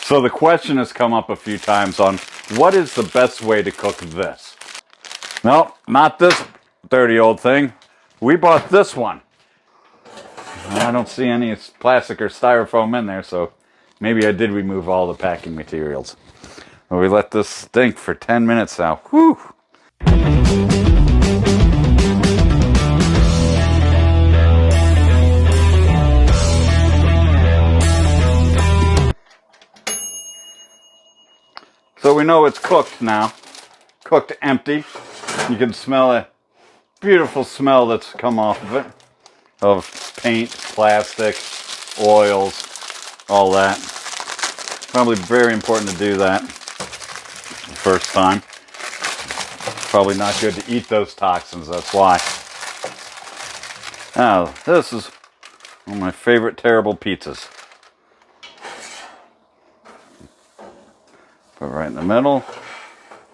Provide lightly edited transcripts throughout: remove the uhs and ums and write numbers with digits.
So the question has come up a few times on what is the best way to cook this? No, not this dirty old thing. We bought this one. I don't see any plastic or styrofoam in there, so maybe I did remove all the packing materials. Well, we let this stink for 10 minutes now. Whew! So we know it's cooked now. Cooked empty. You can smell a beautiful smell that's come off of it. Of paint, plastic, oils, all that. Probably very important to do that the first time. Probably not good to eat those toxins, that's why. Now, this is one of my favorite terrible pizzas. Put it right in the middle.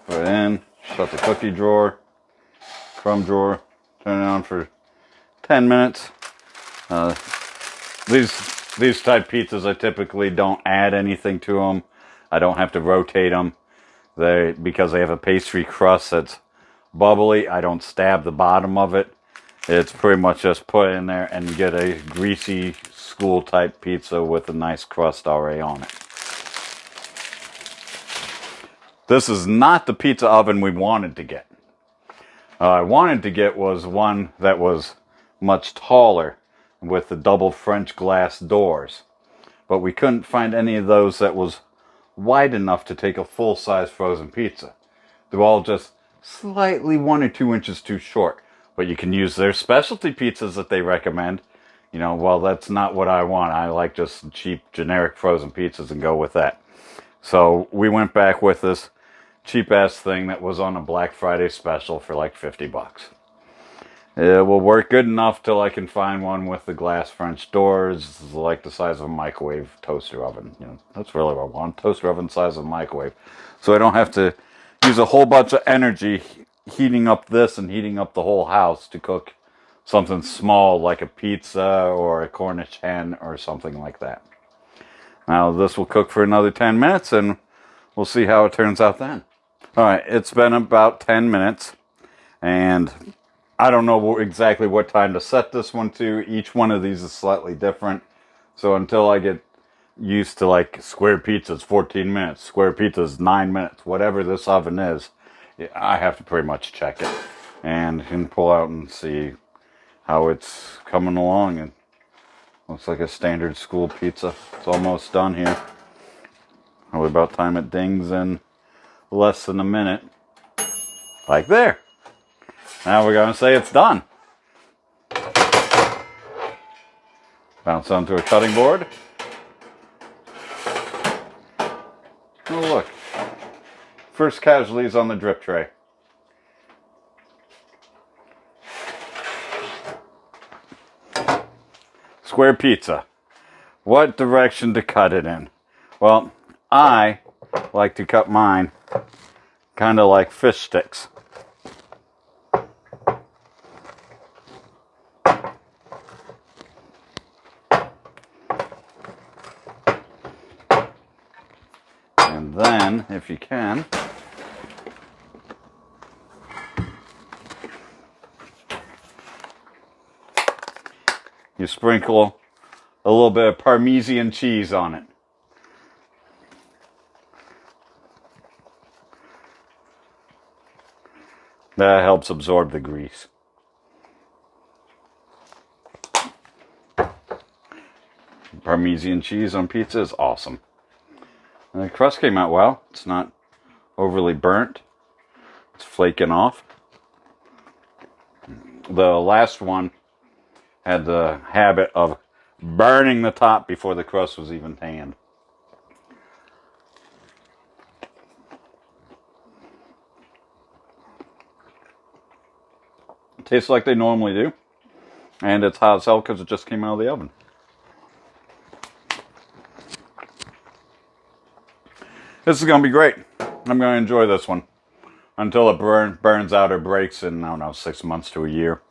Put it in. Shut the cookie drawer. Crumb drawer. Turn it on for 10 minutes. These type pizzas, I typically don't add anything to them. I don't have to rotate them. Because they have a pastry crust that's bubbly, I don't stab the bottom of it. It's pretty much just put in there and get a greasy school type pizza with a nice crust already on it. This is not the pizza oven we wanted to get. I wanted to get was one that was much taller with the double French glass doors. But we couldn't find any of those that was wide enough to take a full-size frozen pizza. They're all just slightly 1 or 2 inches too short. But you can use their specialty pizzas that they recommend. You know, well, that's not what I want. I like just cheap, generic frozen pizzas and go with that. So we went back with this cheap-ass thing that was on a Black Friday special for like $50. It will work good enough till I can find one with the glass French doors, like the size of a microwave toaster oven. You know, that's really what I want. Toaster oven size of a microwave. So I don't have to use a whole bunch of energy heating up this and heating up the whole house to cook something small like a pizza or a Cornish hen or something like that. Now this will cook for another 10 minutes and we'll see how it turns out then. Alright, it's been about 10 minutes and I don't know exactly what time to set this one to. Each one of these is slightly different. So until I get used to like square pizzas, 14 minutes, square pizzas, 9 minutes, whatever this oven is, I have to pretty much check it. And can pull out and see how it's coming along. It looks like a standard school pizza. It's almost done here. Probably about time it dings in less than a minute. Like there. Now we're going to say it's done. Bounce onto a cutting board. Oh look. First casualties on the drip tray. Square pizza. What direction to cut it in? Well, I like to cut mine kind of like fish sticks. And then, if you can, you sprinkle a little bit of Parmesan cheese on it. That helps absorb the grease. Parmesan cheese on pizza is awesome. And the crust came out well. It's not overly burnt. It's flaking off. The last one had the habit of burning the top before the crust was even tanned. It tastes like they normally do. And it's hot as hell because it just came out of the oven. This is going to be great. I'm going to enjoy this one until it burns out or breaks in, I don't know, 6 months to a year.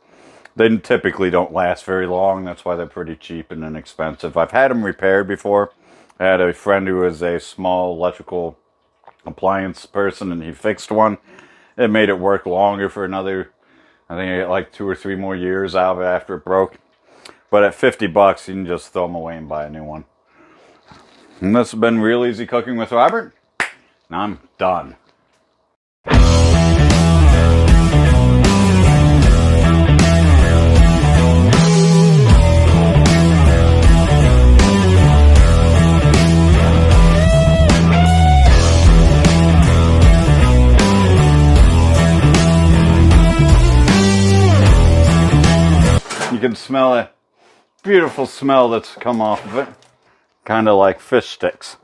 They typically don't last very long. That's why they're pretty cheap and inexpensive. I've had them repaired before. I had a friend who was a small electrical appliance person, and he fixed one. It made it work longer for another, I think I got like 2 or 3 more years out of it after it broke. But at $50, you can just throw them away and buy a new one. And this has been Real Easy Cooking with Robert. Now I'm done. You can smell a beautiful smell that's come off of it. Kind of like fish sticks.